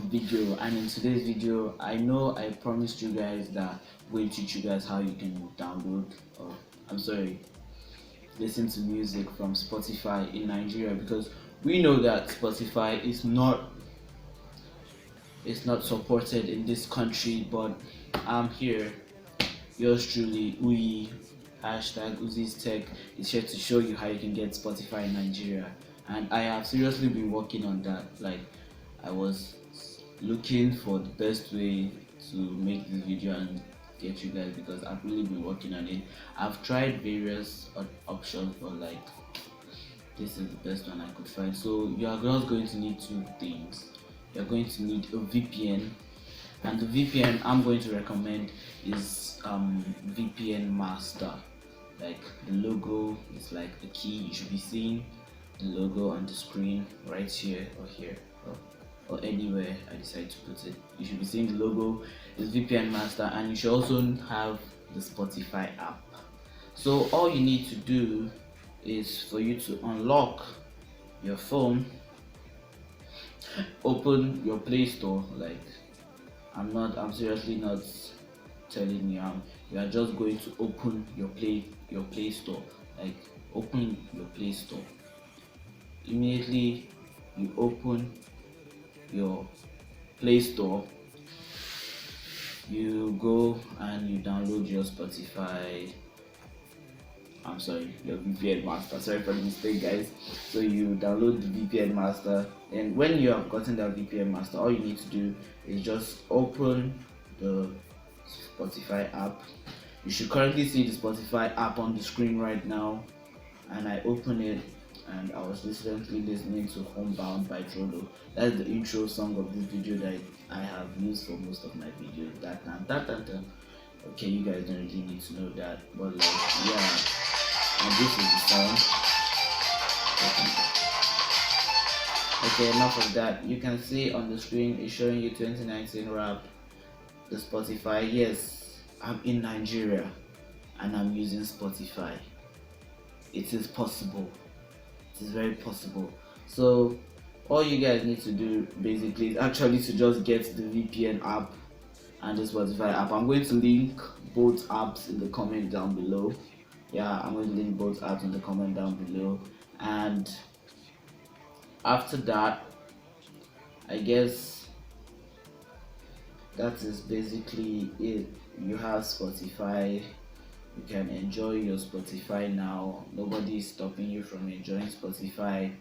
video. And in today's video, I know I promised you guys that I'm going to teach you guys how you can download, or I'm sorry, listen to music from Spotify in Nigeria, because we know that Spotify is not supported in this country. But I'm here, yours truly, we hashtag Uzi's Tech is here to show you how you can get Spotify in Nigeria. And I have seriously been working on that. Like, I was looking for the best way to make this video and get you guys, because I've really been working on it. I've tried various options, but like, this is the best one I could find. So you are just going to need two things. You're going to need a VPN, and the VPN I'm going to recommend is VPN Master. Like, the logo is like a key. You should be seeing the logo on the screen right here or here, or anywhere I decide to put it. You should be seeing the logo is VPN Master, and you should also have the Spotify app. So all you need to do is for you to unlock your phone, open your Play Store. Like, I'm seriously not telling you. You are just going to open your Play Store. Like, open your Play Store. Immediately you open your Play Store, you go and you download your Spotify. I'm sorry, your VPN Master. Sorry for the mistake, guys. So you download the VPN Master, and when you have gotten that VPN Master, all you need to do is just open the Spotify app. You should currently see the Spotify app on the screen right now, and I open it, and I was recently listening to Homebound by Trollo. That's the intro song of this video that I have used for most of my videos. Okay, you guys don't really need to know that, but like, yeah. And this is the sound. Okay, enough of that. You can see on the screen it's showing you 2019 rap, the Spotify. Yes, I'm in Nigeria and I'm using Spotify. It is possible. It is very possible. So all you guys need to do basically is actually to just get the VPN app and the Spotify app. I'm going to link both apps in the comment down below. Yeah, I'm going to link both apps in the comment down below. And after that, I guess that is basically it. You have Spotify. You can enjoy your Spotify now. Nobody is stopping you from enjoying Spotify,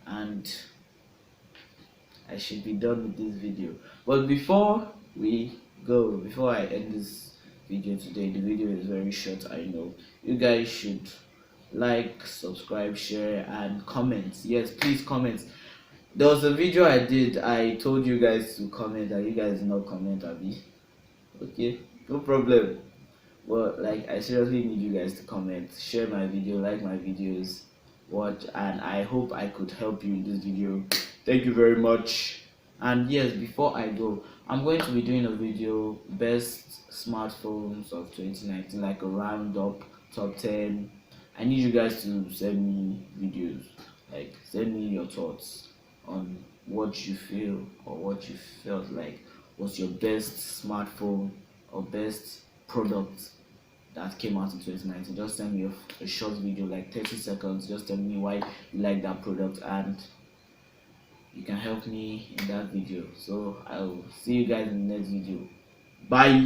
and I should be done with this video. But before I end this video today, the video is very short, I know. You guys should like, subscribe, share, and comment. Yes, please comment. There was a video I did, I told you guys to comment, and you guys did not comment, Abby. Okay, no problem. Well, like, I seriously need you guys to comment, share my video, like my videos, watch, and I hope I could help you in this video. Thank you very much. And yes, before I go, I'm going to be doing a video, best smartphones of 2019, like a roundup, top 10. I need you guys to send me videos, like send me your thoughts on what you feel or what you felt like was your best smartphone or best product that came out in 2019. Just send me a short video, like 30 seconds. Just tell me why you like that product, and you can help me in that video. So I'll see you guys in the next video. Bye.